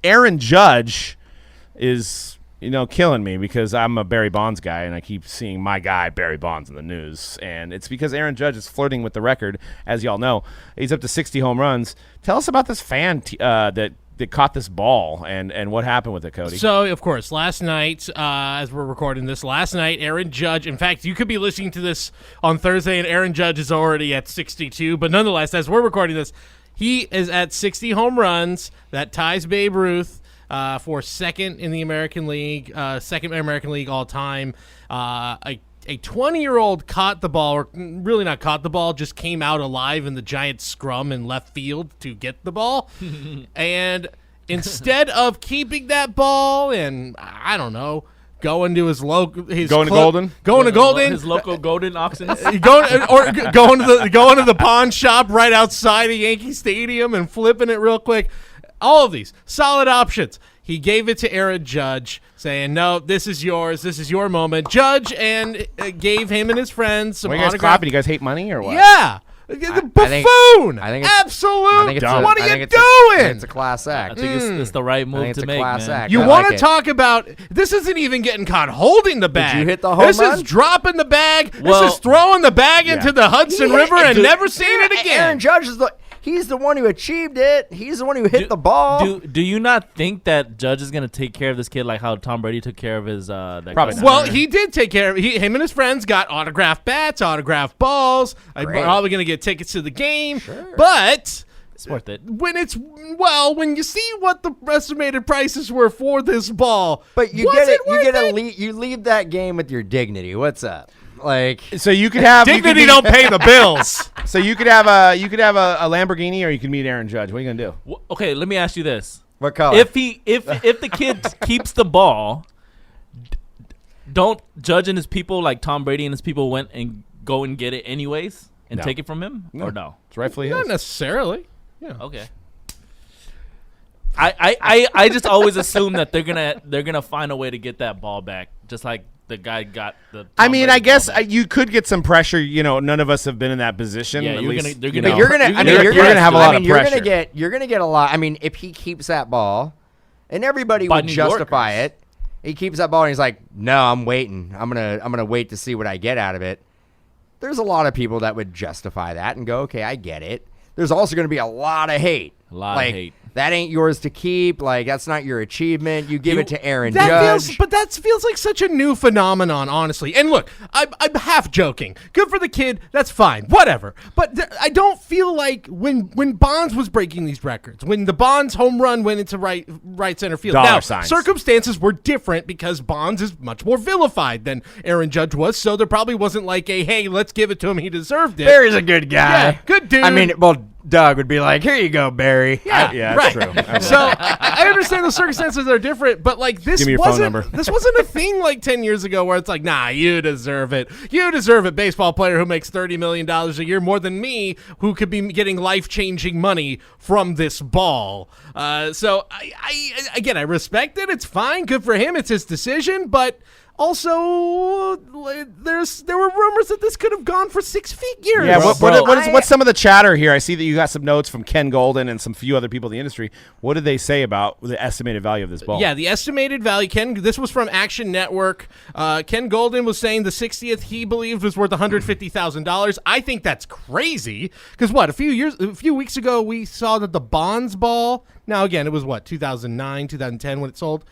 Aaron Judge is, killing me because I'm a Barry Bonds guy, and I keep seeing my guy Barry Bonds in the news, and it's because Aaron Judge is flirting with the record, as y'all know. He's up to 60 home runs. Tell us about this fan that caught this ball and what happened with it, Cody. So, of course, last night, as we're recording this, Aaron Judge, in fact, you could be listening to this on Thursday, and Aaron Judge is already at 62, but nonetheless, as we're recording this, he is at 60 home runs. That ties Babe Ruth for second in the American League, second American League all time. A 20-year-old caught the ball, or really not caught the ball, just came out alive in the giant scrum in left field to get the ball. And instead of keeping that ball and, I don't know, going to his local, going to Golden, his local Golden auctions, going to the pawn shop right outside of Yankee Stadium and flipping it real quick. All of these solid options. He gave it to Aaron Judge, saying, "No, this is yours. This is your moment." Judge and gave him and his friends some autographs. You guys clapping? You guys hate money or what? Yeah. The buffoon! I think absolute. What are you doing? It's a class act. I think it's the right move to make. Class act. You want to talk about? This isn't even getting caught holding the bag. Did you hit the home run? This is dropping the bag. This is throwing the bag into the Hudson River and never seeing it again. Aaron Judge is He's the one who achieved it. He's the one who hit the ball. Do you not think that Judge is going to take care of this kid like how Tom Brady took care of his probably not. Well, he did take care of him and his friends got autographed bats, autographed balls. I'm probably going to get tickets to the game. Sure. But it's worth it. When you see what the estimated prices were for this ball. But you leave that game with your dignity. What's up? So you could have dignity don't pay the bills. So you could have a Lamborghini, or you could meet Aaron Judge. What are you gonna do? Okay, let me ask you this: what color? If the kid keeps the ball, don't Judge and his people, like Tom Brady and his people, went and go and get it anyways and take it from him, or no? It's rightfully his. Not necessarily. Yeah. Okay. I just always assume that they're gonna find a way to get that ball back, just like the guy got the. I guess you could get some pressure. None of us have been in that position. Yeah, you're gonna have a lot of pressure. You're gonna get a lot. I mean, if he keeps that ball, and everybody would justify it, he keeps that ball and he's like, "No, I'm waiting. I'm gonna wait to see what I get out of it." There's a lot of people that would justify that and go, "Okay, I get it." There's also going to be a lot of hate. A lot of hate. That ain't yours to keep. That's not your achievement. You give it to Aaron Judge. But that feels like such a new phenomenon, honestly. And look, I'm half joking. Good for the kid. That's fine. Whatever. But I don't feel like when Bonds was breaking these records, when the Bonds home run went into right center field. Circumstances were different because Bonds is much more vilified than Aaron Judge was. So there probably wasn't like hey, let's give it to him. He deserved it. Barry's a good guy. Yeah, good dude. I mean, Doug would be like, "Here you go, Barry." Yeah, that's true. So I understand the circumstances are different, but this Give me your phone number. This wasn't a thing 10 years ago where it's like, nah, you deserve it. You deserve it, baseball player who makes $30 million a year more than me, who could be getting life-changing money from this ball. So I respect it. It's fine. Good for him. It's his decision, but also, there were rumors that this could have gone for 6 figures. Yeah, what's some of the chatter here? I see that you got some notes from Ken Golden and some few other people in the industry. What did they say about the estimated value of this ball? Yeah, the estimated value, this was from Action Network. Ken Golden was saying the 60th he believed was worth $150,000. I think that's crazy because a few weeks ago we saw that the Bonds ball. Now again, it was 2009, 2010 when it sold.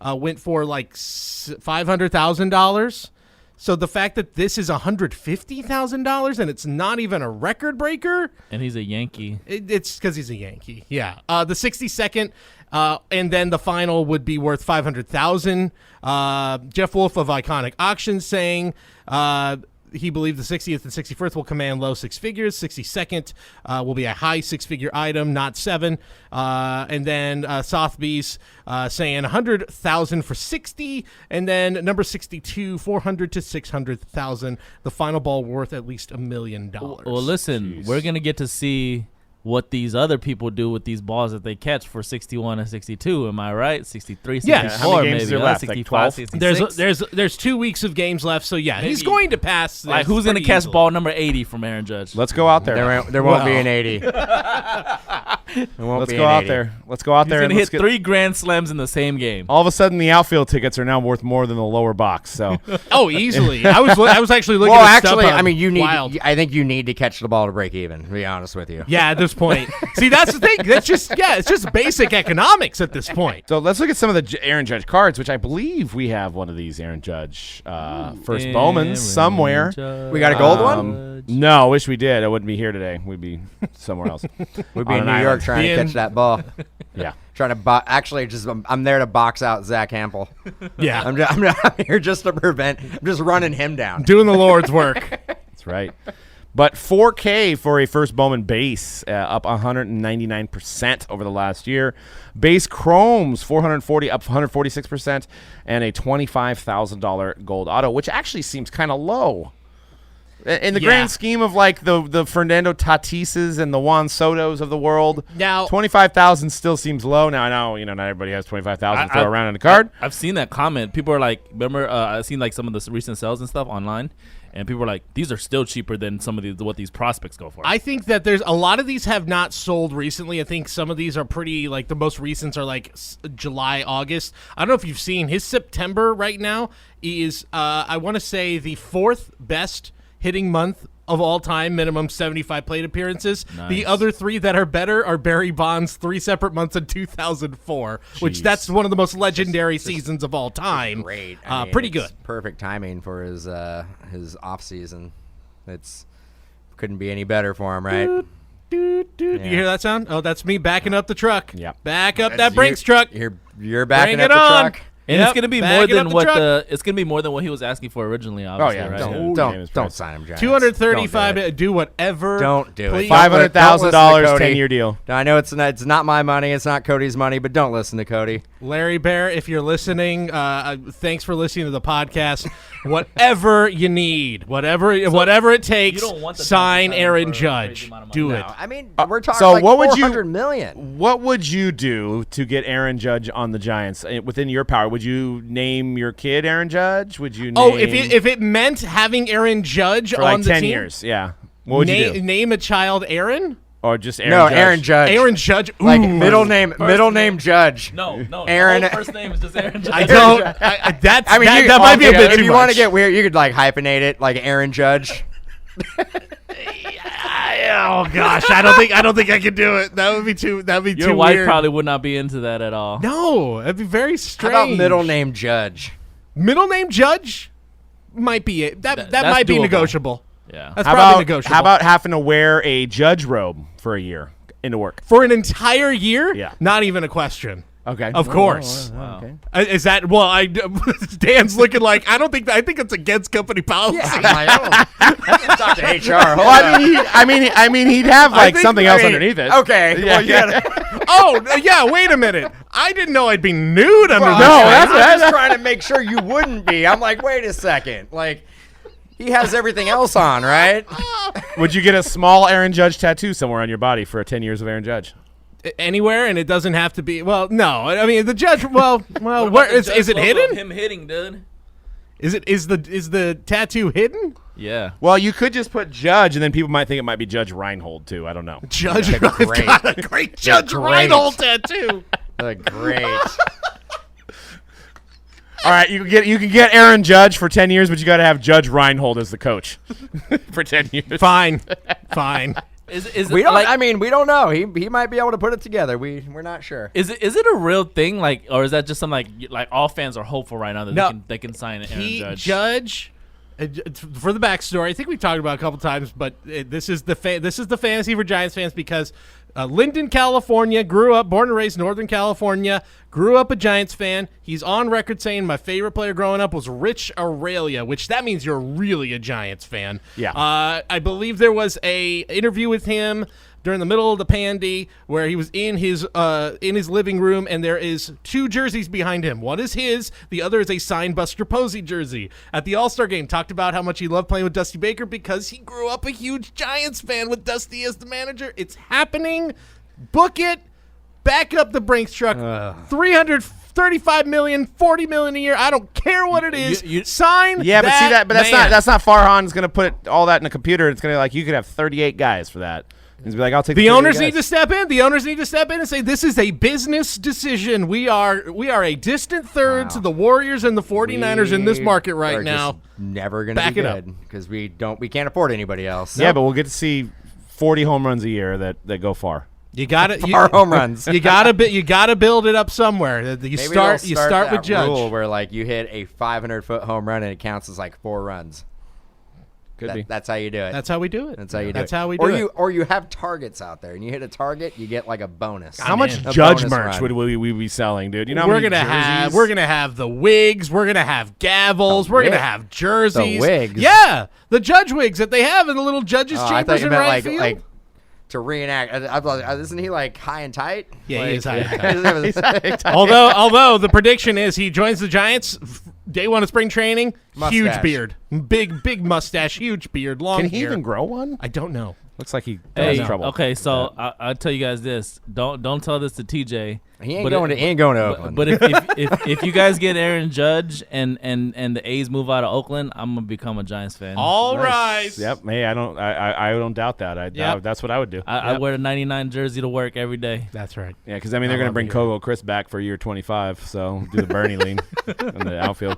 Went for $500,000. So the fact that this is $150,000 and it's not even a record breaker. And he's a Yankee. It's because he's a Yankee. Yeah. The 62nd and then the final would be worth $500,000. Jeff Wolf of Iconic Auctions saying he believed the 60th and 61st will command low six figures. 62nd will be a high six-figure item, not 7. And then Sotheby's saying $100,000 for 60, and then number 62, $400,000 to $600,000. The final ball worth at least $1 million. Well, listen, we're gonna get to see what these other people do with these balls that they catch for 61 and 62. Am I right? 63, 64, maybe. 65, 66. There's 2 weeks of games left, so maybe. He's going to pass. Who's going to catch ball number 80 from Aaron Judge? Let's go out there. There won't be an 80. Let's go out there. Let's go out there He's and gonna let's hit get 3 grand slams in the same game. all of a sudden the outfield tickets are now worth more than the lower box. So Oh, easily. I was actually looking Well, at actually, StubHub. I mean, you need. Wild. I think you need to catch the ball to break even. To be honest with you. Yeah, at this point. See, that's the thing. That's just it's just basic economics at this point. So let's look at some of the Aaron Judge cards, which I believe we have one of these Aaron Judge first Bowman somewhere. We got a gold one? No, wish we did. I wouldn't be here today. We'd be somewhere else. We'd be On in an New York island. trying to catch that ball. Yeah. Trying to actually just I'm there to box out Zach Hampel. Yeah. I'm here just to prevent. I'm just running him down. Doing the Lord's work. That's right. But 4K for a first Bowman base, up 199% over the last year. Base chromes, 440, up 146%, and a $25,000 gold auto, which actually seems kind of low. In the grand scheme of like the Fernando Tatises and the Juan Sotos of the world, Now 25,000 still seems low. Now I know not everybody has 25,000 to throw around in a card. I've seen that comment. People are like, remember? I've seen like some of the recent sales and stuff online, and people are like, these are still cheaper than some of what these prospects go for. I think that there's a lot of these have not sold recently. I think some of these are pretty, like the most recent are like July, August. I don't know if you've seen his September right now is, I want to say the 4th best hitting month of all time, minimum 75 plate appearances. Nice. The other 3 that are better are Barry Bonds' 3 separate months in 2004, which that's one of the most legendary seasons of all time. Great. Pretty good. Perfect timing for his off season. It's couldn't be any better for him, right? You hear that sound? Oh, that's me backing up the truck. Yep. Back up that Brinks truck. You're backing Bring up it the on. truck. And Yep, it's gonna be back more it up than the what truck. it's gonna be more than what he was asking for originally. Obviously, yeah, right? Don't sign him, Giants. 235. Do whatever. Don't do it. please. $500,000, $500,000 Cody. 10-year deal. Now, I know it's not my money. It's not Cody's money, but don't listen to Cody. Larry Bear, if you're listening, thanks for listening to the podcast. Whatever you need, whatever it takes, you don't want the sign Giants to Aaron sign him for a Judge. crazy amount of money. Do No, it. I mean, we're talking so like what would you- $400 million. What would you do to get Aaron Judge on the Giants within your power? Would you name your kid Aaron Judge? Would you name Oh, if it meant having Aaron Judge for on like the 10 team, years? Yeah. What would you do? Name a child Aaron. Or just Aaron No, Judge? Aaron Judge. Aaron Judge. Ooh. Like middle name name. Judge. No, Aaron- The whole first name is just Aaron Judge. I don't. That might be a bit if too you much. want to get weird, you could like hyphenate it like Aaron Judge. Oh gosh, I don't think I could do it. That would be too. That'd be Your too wife weird. probably would not be into that at all. No, that'd be very How strange. about middle name Judge? Middle name Judge might be it. That that's might be doable. negotiable. Yeah. That's How probably about, negotiable. how about having to wear a judge robe for a year into work? for an entire year? Yeah. Not even a question. Okay. Of course. Wow. Okay. Is that Dan's looking like I think it's against company policy. Talk to HR. Well, I mean, he'd have like something else underneath it. Okay. Yeah, Well, yeah. Oh yeah, wait a minute. I didn't know I'd be nude under Well, this. no, thing. that's- I'm just trying to make sure you wouldn't be. I'm like, wait a second. Like, he has everything else on, right? Would you get a small Aaron Judge tattoo somewhere on your body for 10 years of Aaron Judge? Anywhere, and it doesn't have to be. Well, no. I mean, the judge. Well, What where about the is Judge it logo hidden? of Him hitting, dude. Is the tattoo hidden? Yeah. Well, you could just put Judge, and then people might think it might be Judge Reinhold too. I don't know. Judge, Yeah, I've great. got a great Judge great. Reinhold tattoo. Great. All right, you can get Aaron Judge for 10 years, but you got to have Judge Reinhold as the coach for 10 years. Fine. Is We it don't. like? I mean, we don't know. He might be able to put it together. We're not sure. Is it a real thing? Like, or is that just something like all fans are hopeful right now that No. they can sign Aaron He Judge? for the backstory. I think we talked about it a couple times, but this is the fantasy for Giants fans because Linden, California, born and raised Northern California, grew up a Giants fan. He's on record saying my favorite player growing up was Rich Aurelia, which that means you're really a Giants fan. Yeah. I believe there was a interview with him during the middle of the pandy where he was in his living room, and there is 2 jerseys behind him. One is his, the other is a signed Buster Posey jersey. At the All-Star game, talked about how much he loved playing with Dusty Baker because he grew up a huge Giants fan with Dusty as the manager. It's happening. Book it. Back up the Brinks truck. $335 million, $40 million a year. I don't care what it is. Sign. Yeah, but man. that's not Farhan's going to put all that in a computer. It's going to you could have 38 guys for that. He's be like, I'll take The two of you owners need guys. to step in. The owners need to step in and say this is a business decision. We are a distant third to the Warriors and the 49ers in this market right are now. just never going to Back be it up. good because we can't afford anybody else. Yeah, but we'll get to see 40 home runs a year that go far. You got to Our home runs. You got to build it up somewhere. You Maybe start they'll start with that Judge. rule where like you hit a 500-foot home run and it counts as like 4 runs. Could be. That's how you do it. That's how we do it. That's how you do That's it. how we do it. Or you have targets out there and you hit a target, you get like a bonus. How much A Judge bonus merch run. would we be selling, dude? You know, how we're many gonna jerseys? have the wigs. We're gonna have gavels. We're gonna wig- have jerseys. the wigs? Yeah, the Judge wigs that they have in the little judges' Oh, I thought chambers you in meant right field. like to reenact. I thought, isn't he like high and tight? Yeah, he is high and tight. although the prediction is he joins the Giants day one of spring training. Huge Mustache. beard, big mustache, huge beard, long Can he hair. even grow one? I don't know. Looks like he Hey, has trouble. okay, so I'll tell you guys this. Don't tell this to TJ. He ain't But going to Oakland. But if you guys get Aaron Judge and the A's move out of Oakland, I'm gonna become a Giants fan. All Nice. rise. Yep. Hey, I don't doubt that. Yep. That's what I would do. I wear the 99 jersey to work every day. That's right. Yeah, because I mean they're going to love bring it. Kogo Chris back for year 25, so do the Bernie lean in the outfield.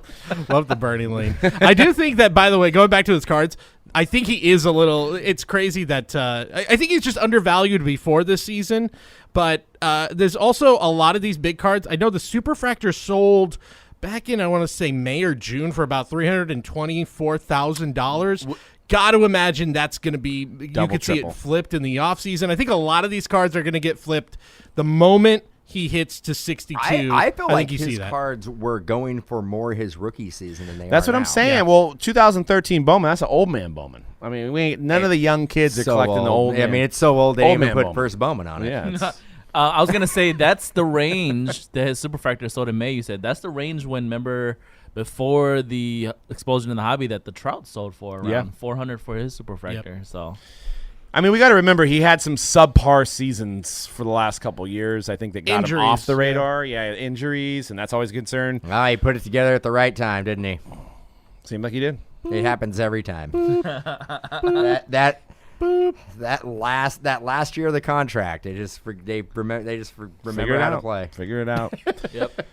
Love the Bernie lane. I do think that, by the way, going back to his cards, I think he is a little. It's crazy that I think he's just undervalued before this season. But there's also a lot of these big cards. I know the Superfractor sold back in, I want to say, May or June for about $324,000. Got to imagine that's going to be, you Double, could see triple. it flipped in the offseason. I think a lot of these cards are going to get flipped the moment he hits to 62. I feel like think you see his that. cards were going for more his rookie season than they That's are what I'm now. saying. Yeah. Well, 2013 Bowman, that's an old man Bowman. I mean, none of the young kids are So collecting the old. I man. mean, it's so old they Old didn't even man put Bowman. first Bowman on it. Yeah. it's- I was gonna say that's the range that his Superfractor sold in May. You said that's the range when remember before the explosion in the hobby that the Trout sold for around Yeah. 400 for his Superfractor. So I mean, we got to remember he had some subpar seasons for the last couple years. I think that got him off Injuries, the radar. Yeah, injuries, and that's always a concern. Well, he put it together at the right time, didn't he? Seemed like he did. It happens every time. that last year of the contract, they just remember Figure it how to out. play. Figure it out. yep.